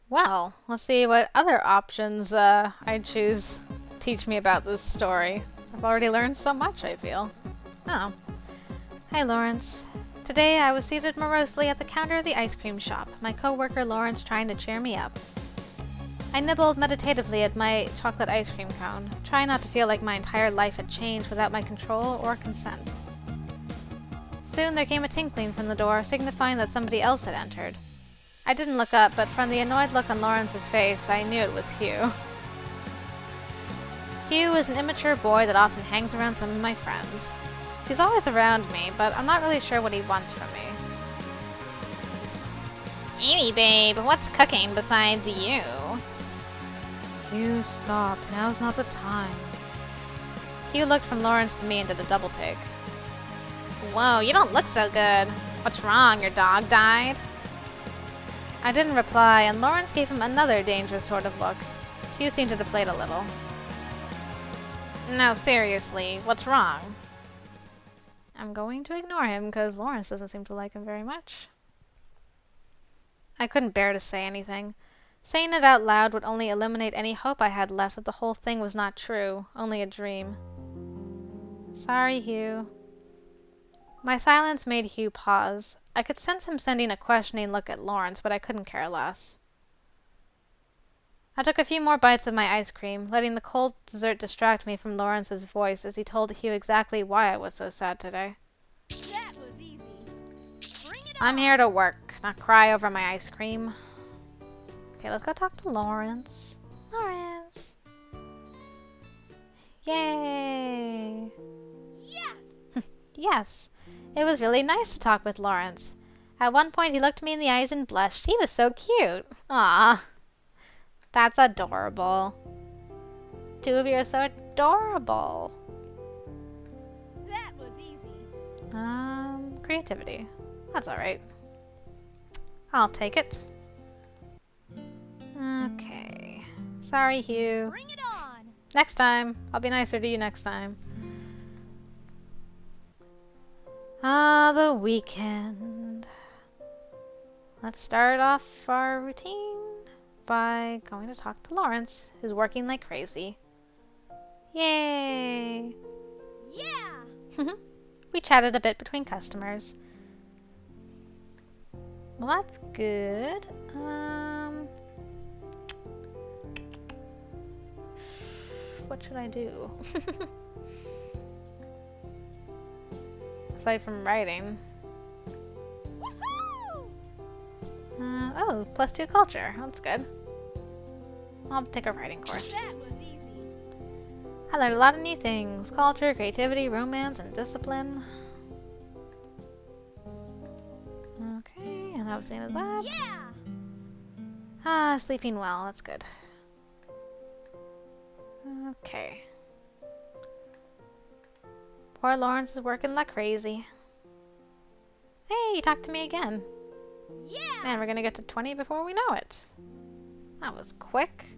Well, let's see what other options I'd choose teach me about this story. I've already learned so much, I feel. Oh. Hi, Lawrence. Today I was seated morosely at the counter of the ice cream shop, my co-worker Lawrence trying to cheer me up. I nibbled meditatively at my chocolate ice cream cone, trying not to feel like my entire life had changed without my control or consent. Soon there came a tinkling from the door, signifying that somebody else had entered. I didn't look up, but from the annoyed look on Lawrence's face, I knew it was Hugh. Hugh is an immature boy that often hangs around some of my friends. He's always around me, but I'm not really sure what he wants from me. Amy, babe, what's cooking besides you? Hugh, stop. Now's not the time. Hugh looked from Lawrence to me and did a double take. Whoa, you don't look so good. What's wrong? Your dog died? I didn't reply, and Lawrence gave him another dangerous sort of look. Hugh seemed to deflate a little. No, seriously, what's wrong? I'm going to ignore him because Lawrence doesn't seem to like him very much. I couldn't bear to say anything. Saying it out loud would only eliminate any hope I had left that the whole thing was not true, only a dream. Sorry, Hugh. My silence made Hugh pause. I could sense him sending a questioning look at Lawrence, but I couldn't care less. I took a few more bites of my ice cream, letting the cold dessert distract me from Lawrence's voice as he told Hugh exactly why I was so sad today. That was easy. Bring it on. I'm here to work, not cry over my ice cream. Okay, let's go talk to Lawrence. Lawrence! Yay! Yes! Yes. It was really nice to talk with Lawrence. At one point he looked me in the eyes and blushed. He was so cute. Aw. That's adorable. Two of you are so adorable. That was easy. Creativity. That's alright. I'll take it. Okay. Sorry, Hugh. Bring it on. Next time. I'll be nicer to you next time. Ah, the weekend. Let's start off our routine by going to talk to Lawrence, who's working like crazy. Yay! Yeah! We chatted a bit between customers. Well, that's good. What should I do? Aside from writing. Woohoo! Oh, +2 culture. That's good. I'll take a writing course. That was easy. I learned a lot of new things. Culture, creativity, romance, and discipline. Okay, and that was the end of that. Yeah! Ah, sleeping well. That's good. Okay. Poor Lawrence is working like crazy. Hey, you talked to me again. Yeah! Man, we're gonna get to 20 before we know it. That was quick.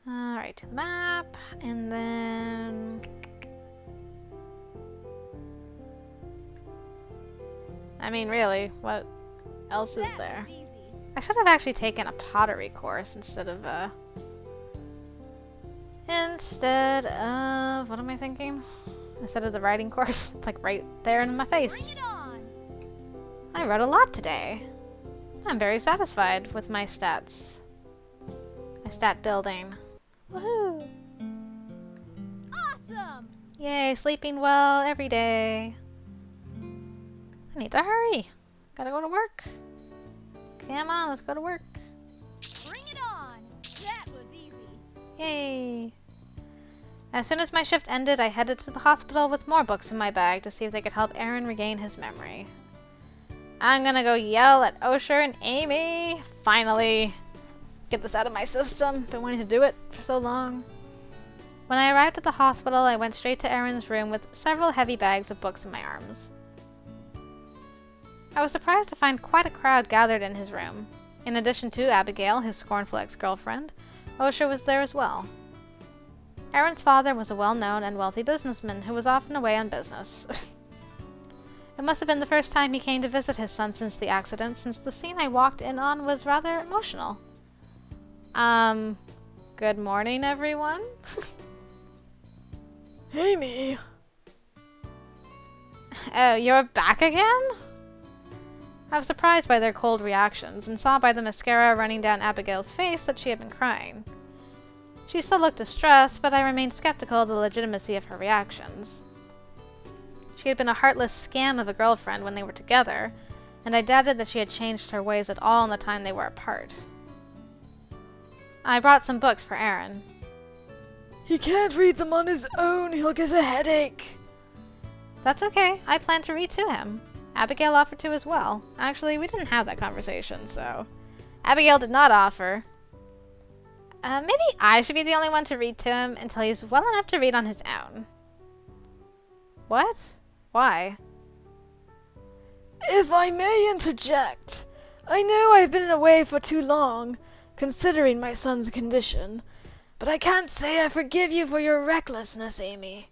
Alright, to the map, and then... I mean, really, what else is That there? was easy. I should have actually taken a pottery course instead of, what am I thinking? Instead of the writing course. It's like right there in my Bring face. it on. I wrote a lot today. I'm very satisfied with my stats. My stat building. Woohoo! Awesome! Yay, sleeping well every day. I need to hurry. Gotta go to work. Come on, let's go to work. Bring it on. That was easy. Yay! As soon as my shift ended, I headed to the hospital with more books in my bag to see if they could help Aaron regain his memory. I'm gonna go yell at Osher and Amy. Finally! Get this out of my system. Been wanting to do it for so long. When I arrived at the hospital, I went straight to Aaron's room with several heavy bags of books in my arms. I was surprised to find quite a crowd gathered in his room. In addition to Abigail, his scornful ex-girlfriend, Osher was there as well. Aaron's father was a well-known and wealthy businessman who was often away on business. It must have been the first time he came to visit his son since the accident, since the scene I walked in on was rather emotional. Good morning, everyone. Amy. Oh, you're back again? I was surprised by their cold reactions, and saw by the mascara running down Abigail's face that she had been crying. She still looked distressed, but I remained skeptical of the legitimacy of her reactions. She had been a heartless scam of a girlfriend when they were together, and I doubted that she had changed her ways at all in the time they were apart. I brought some books for Aaron. He can't read them on his own. He'll get a headache. That's okay. I plan to read to him. Abigail offered to as well. Actually, we didn't have that conversation, so... Abigail did not offer. Maybe I should be the only one to read to him until he's well enough to read on his own. What? Why? If I may interject, I know I've been away for too long, considering my son's condition, but I can't say I forgive you for your recklessness, Amy.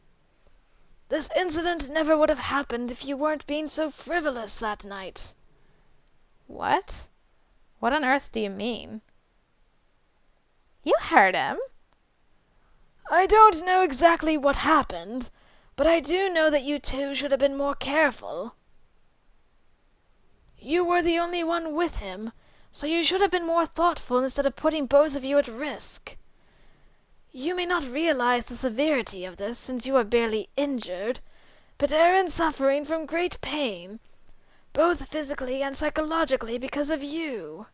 This incident never would have happened if you weren't being so frivolous that night. What? What on earth do you mean? You heard him. I don't know exactly what happened, but I do know that you two should have been more careful. You were the only one with him, so you should have been more thoughtful instead of putting both of you at risk. You may not realize the severity of this since you are barely injured, but Aaron's suffering from great pain, both physically and psychologically because of you.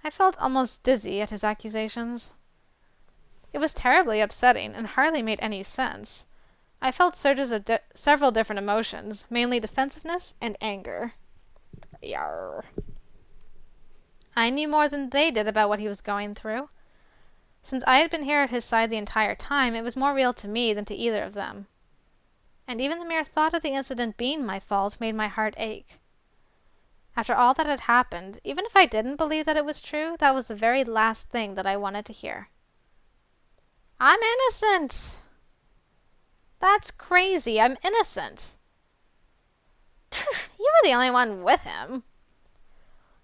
I felt almost dizzy at his accusations. It was terribly upsetting and hardly made any sense. I felt surges of several different emotions, mainly defensiveness and anger. Yarr. I knew more than they did about what he was going through. Since I had been here at his side the entire time, it was more real to me than to either of them. And even the mere thought of the incident being my fault made my heart ache. After all that had happened, even if I didn't believe that it was true, that was the very last thing that I wanted to hear. I'm innocent! That's crazy. I'm innocent. You were the only one with him.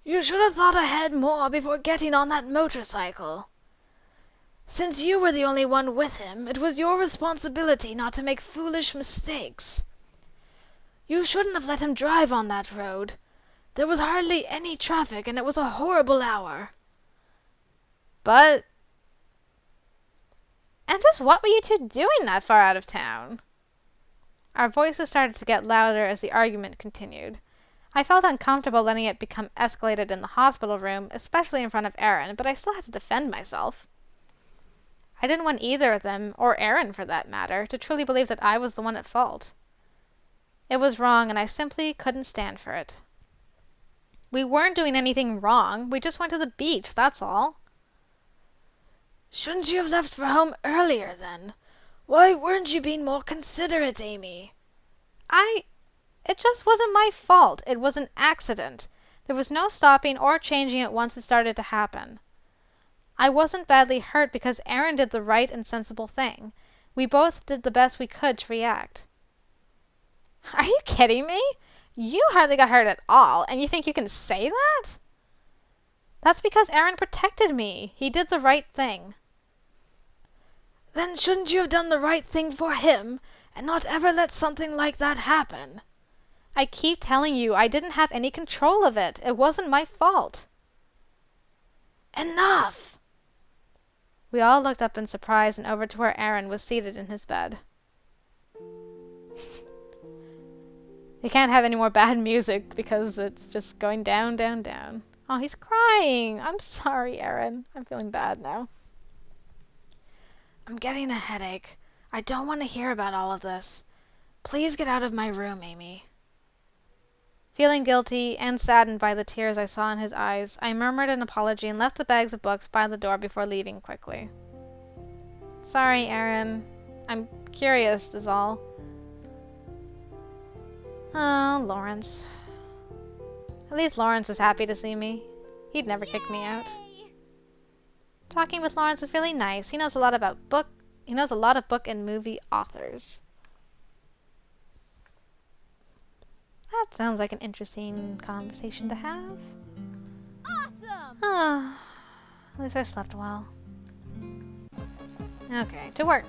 You should have thought ahead more before getting on that motorcycle. Since you were the only one with him, it was your responsibility not to make foolish mistakes. You shouldn't have let him drive on that road. There was hardly any traffic, and it was a horrible hour. But... And just what were you two doing that far out of town? Our voices started to get louder as the argument continued. I felt uncomfortable letting it become escalated in the hospital room, especially in front of Aaron, but I still had to defend myself. I didn't want either of them, or Aaron for that matter, to truly believe that I was the one at fault. It was wrong, and I simply couldn't stand for it. We weren't doing anything wrong. We just went to the beach, that's all. Shouldn't you have left for home earlier, then? Why weren't you being more considerate, Amy? It just wasn't my fault. It was an accident. There was no stopping or changing it once it started to happen. I wasn't badly hurt because Aaron did the right and sensible thing. We both did the best we could to react. Are you kidding me? You hardly got hurt at all, and you think you can say that? That's because Aaron protected me. He did the right thing. Then shouldn't you have done the right thing for him, and not ever let something like that happen? I keep telling you, I didn't have any control of it. It wasn't my fault. Enough! We all looked up in surprise and over to where Aaron was seated in his bed. They can't have any more bad music because it's just going down, down, down. Oh, he's crying. I'm sorry, Aaron. I'm feeling bad now. I'm getting a headache. I don't want to hear about all of this. Please get out of my room, Amy. Feeling guilty and saddened by the tears I saw in his eyes, I murmured an apology and left the bags of books by the door before leaving quickly. Sorry, Aaron. I'm curious, is all. Oh, Lawrence. At least Lawrence is happy to see me. He'd never kick me out. Talking with Lawrence was really nice. He knows a lot of book and movie authors. Sounds like an interesting conversation to have. Awesome! Ah, at least I slept well. Okay, to work.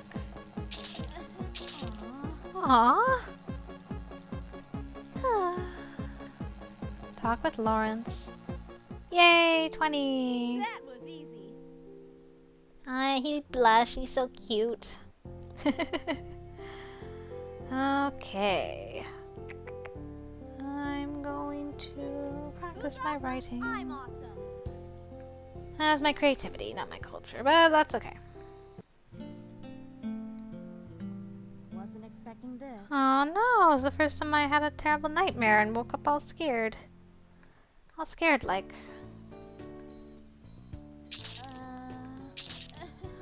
Aww. Talk with Lawrence. Yay, 20! That was easy. He blush, he's so cute. Okay. I'm going to practice my writing. I'm awesome. That's my creativity, not my culture, but that's okay. Wasn't expecting this. Oh no, it was the first time I had a terrible nightmare and woke up all scared. All scared like.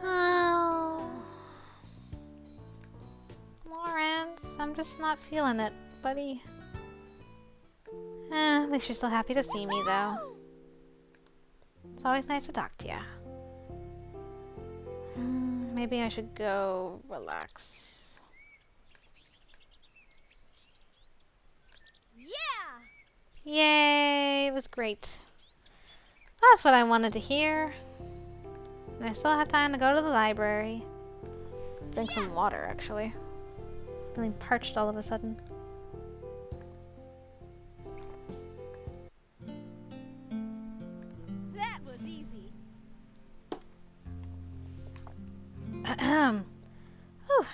Oh. Lawrence, I'm just not feeling it, buddy. At least you're still happy to see me, though. It's always nice to talk to you. Maybe I should go relax. Yeah! Yay! It was great. That's what I wanted to hear. And I still have time to go to the library. Drink some water, actually. Feeling parched all of a sudden. That was easy. Ahem. Whew.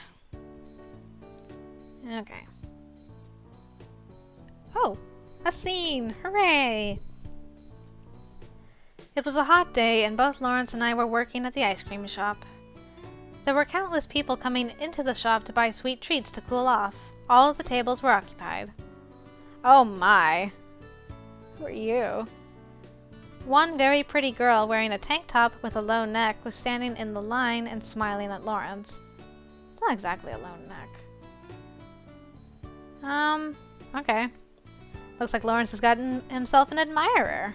Okay. Oh, a scene! Hooray! It was a hot day, and both Lawrence and I were working at the ice cream shop. There were countless people coming into the shop to buy sweet treats to cool off. All of the tables were occupied. Oh my! Who are you? One very pretty girl wearing a tank top with a low neck was standing in the line and smiling at Lawrence. It's not exactly a low neck. Okay. Looks like Lawrence has gotten himself an admirer.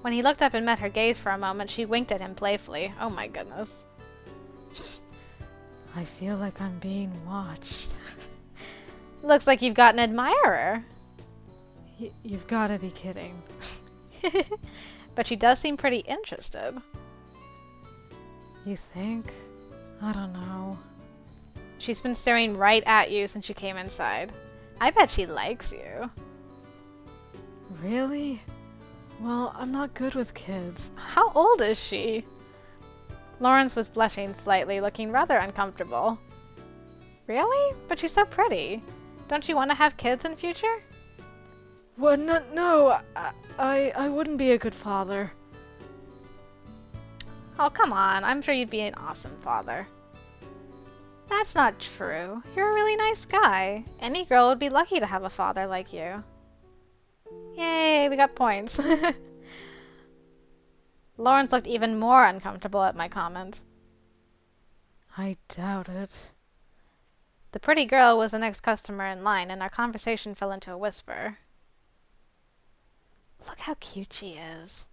When he looked up and met her gaze for a moment, she winked at him playfully. Oh my goodness. I feel like I'm being watched. Looks like you've got an admirer. You've got to be kidding. But she does seem pretty interested. You think? I don't know. She's been staring right at you since you came inside. I bet she likes you. Really? Well, I'm not good with kids. How old is she? Lawrence was blushing slightly, looking rather uncomfortable. Really? But she's so pretty. Don't you want to have kids in future? Well, no, I wouldn't be a good father. Oh, come on. I'm sure you'd be an awesome father. That's not true. You're a really nice guy. Any girl would be lucky to have a father like you. Yay, we got points. Lawrence looked even more uncomfortable at my comment. I doubt it. The pretty girl was the next customer in line, and our conversation fell into a whisper. Look how cute she is.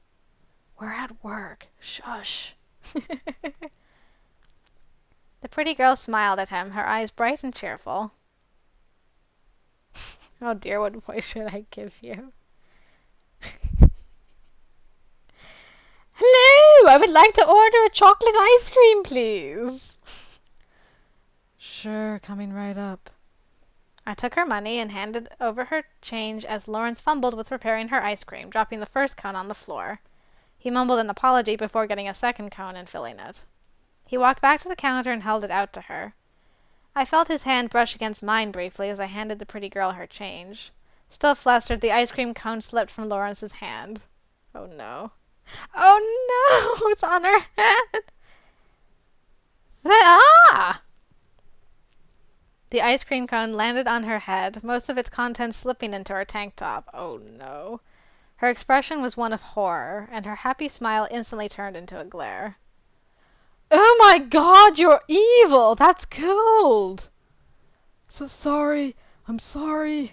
We're at work. Shush. The pretty girl smiled at him, her eyes bright and cheerful. Oh dear, what voice should I give you? Hello! I would like to order a chocolate ice cream, please. Sure, coming right up. I took her money and handed over her change as Lawrence fumbled with preparing her ice cream, dropping the first cone on the floor. He mumbled an apology before getting a second cone and filling it. He walked back to the counter and held it out to her. I felt his hand brush against mine briefly as I handed the pretty girl her change. Still flustered, the ice cream cone slipped from Lawrence's hand. Oh no. Oh no! It's on her head! Ah! The ice cream cone landed on her head, most of its contents slipping into her tank top. Oh no. Her expression was one of horror, and her happy smile instantly turned into a glare. Oh my god, you're evil! That's cold! So sorry. I'm sorry.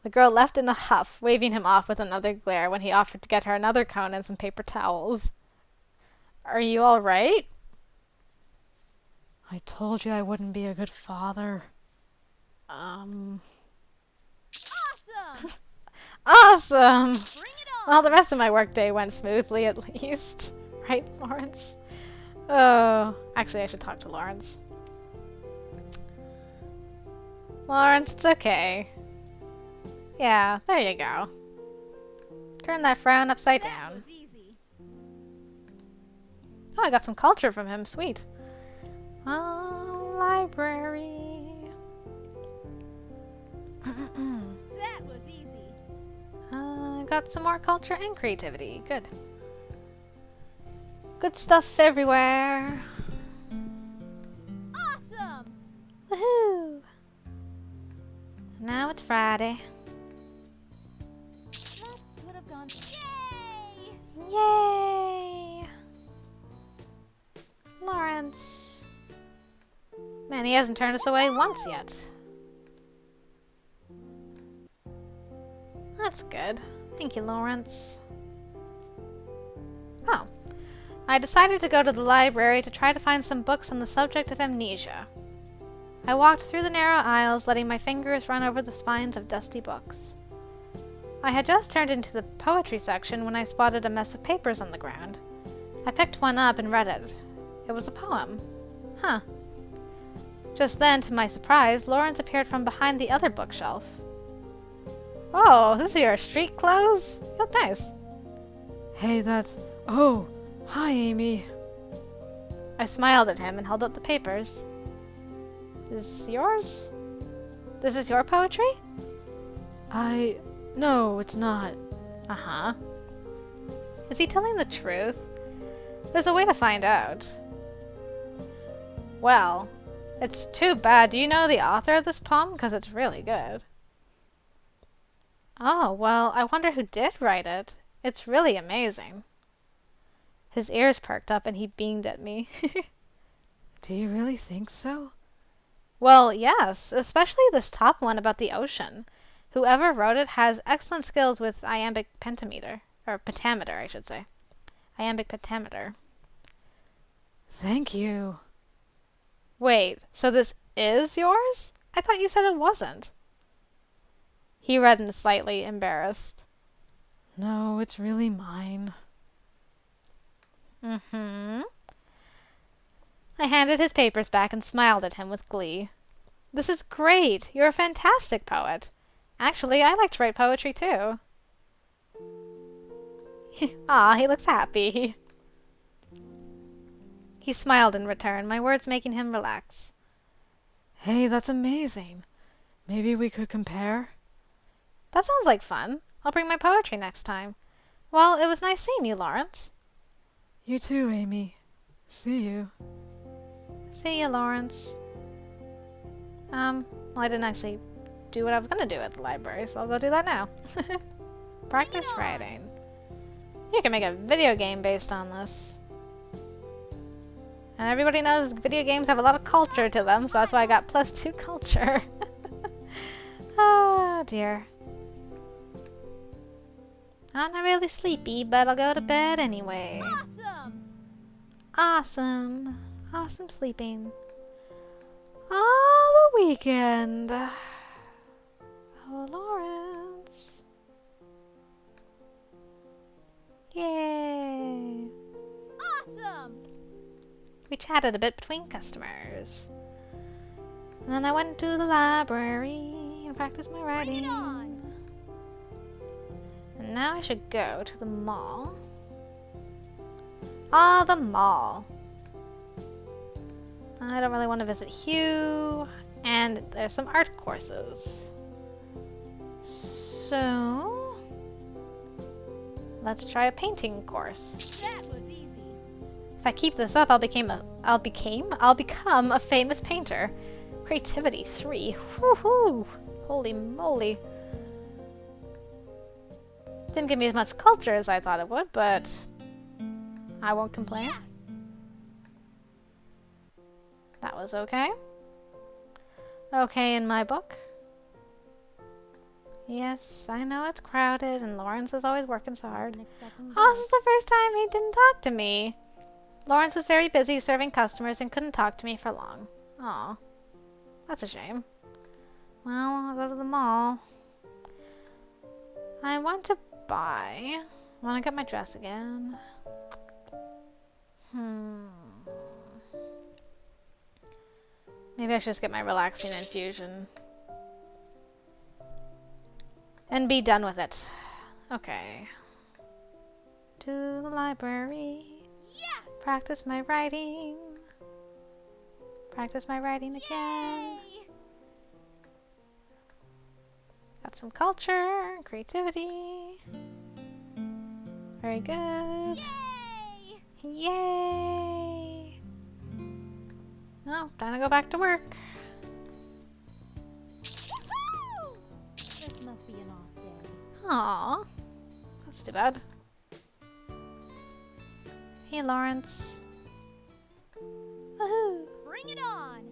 The girl left in a huff, waving him off with another glare when he offered to get her another cone and some paper towels. Are you all right? I told you I wouldn't be a good father. Awesome! Bring it on! Well, the rest of my workday went smoothly at least. Right, Lawrence? Oh, actually I should talk to Lawrence. Lawrence, it's okay. Yeah, there you go. Turn that frown upside That down. was easy. Oh, I got some culture from him. Sweet. Library. That was easy. Got some more culture and creativity. Good. Good stuff everywhere. Awesome! Woohoo! Now it's Friday. That could have gone. Yay! Yay! Lawrence. Man, he hasn't turned us away once yet. That's good. Thank you, Lawrence. Oh. I decided to go to the library to try to find some books on the subject of amnesia. I walked through the narrow aisles, letting my fingers run over the spines of dusty books. I had just turned into the poetry section when I spotted a mess of papers on the ground. I picked one up and read it. It was a poem. Huh. Just then, to my surprise, Lawrence appeared from behind the other bookshelf. Oh, this is your street clothes? You look nice. Hey, that's... Oh, hi, Amy. I smiled at him and held up the papers. Is yours? This is your poetry? No, it's not. Uh-huh. Is he telling the truth? There's a way to find out. Well, it's too bad. Do you know the author of this poem? Because it's really good. Oh, well, I wonder who did write it. It's really amazing. His ears perked up and he beamed at me. Do you really think so? Well, yes, especially this top one about the ocean. Whoever wrote it has excellent skills with iambic pentameter. Or pentameter, I should say. Iambic pentameter. Thank you. Wait, so this is yours? I thought you said it wasn't. He reddened slightly, embarrassed. No, it's really mine. Mm-hmm. I handed his papers back and smiled at him with glee. This is great. You're a fantastic poet. Actually, I like to write poetry too. Aw, he looks happy. He smiled in return, my words making him relax. Hey, that's amazing. Maybe we could compare? That sounds like fun. I'll bring my poetry next time. Well, it was nice seeing you, Lawrence. You too, Amy. See you. See you, Lawrence. Well, I didn't actually do what I was gonna do at the library, so I'll go do that now. Practice writing. You can make a video game based on this. And everybody knows video games have a lot of culture to them, so that's why I got +2 culture. Oh, dear. I'm not really sleepy, but I'll go to bed anyway. Awesome! Awesome. Awesome sleeping. Oh, the weekend. Oh, Lawrence. Yay. Awesome! We chatted a bit between customers. And then I went to the library and practiced my writing. Bring it on! And now I should go to the mall. Ah, the mall. I don't really want to visit Hugh. And there's some art courses. So let's try a painting course. That was easy. If I keep this up, I'll become a famous painter. Creativity 3. Woohoo! Holy moly. Didn't give me as much culture as I thought it would, but I won't complain. Yes! That was okay. Okay in my book. Yes, I know it's crowded and Lawrence is always working so hard. Oh, this is the first time he didn't talk to me. Lawrence was very busy serving customers and couldn't talk to me for long. Aw, that's a shame. Well, I'll go to the mall. I want to buy. I want to get my dress again. Maybe I should just get my relaxing infusion. And be done with it. Okay. To the library. Yes! Practice my writing. Practice my writing again. Yay! Got some culture, creativity. Very good. Yay! Yay! Oh, time to go back to work. Woo! This must be an off day. Aw, that's too bad. Hey, Lawrence. Woohoo! Bring it on!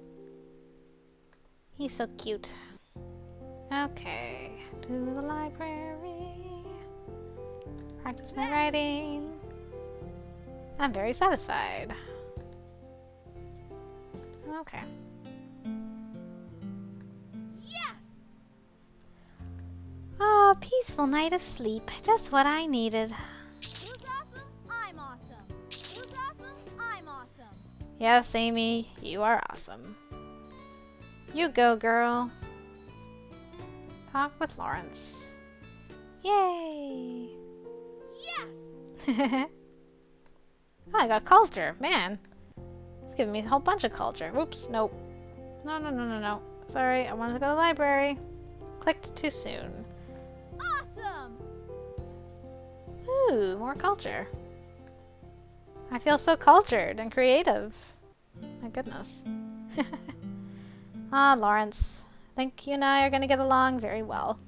He's so cute. Okay, to the library. Practice my writing. I'm very satisfied. Okay. Yes! Oh, peaceful night of sleep. Just what I needed. Who's awesome? I'm awesome. Who's awesome? I'm awesome. Yes, Amy, you are awesome. You go, girl. Talk with Lawrence. Yay! Yes! Oh, I got culture. Man. It's giving me a whole bunch of culture. Whoops, nope. No. Sorry, I wanted to go to the library. Clicked too soon. Awesome! Ooh, more culture. I feel so cultured and creative. My goodness. Ah, Lawrence. I think you and I are going to get along very well.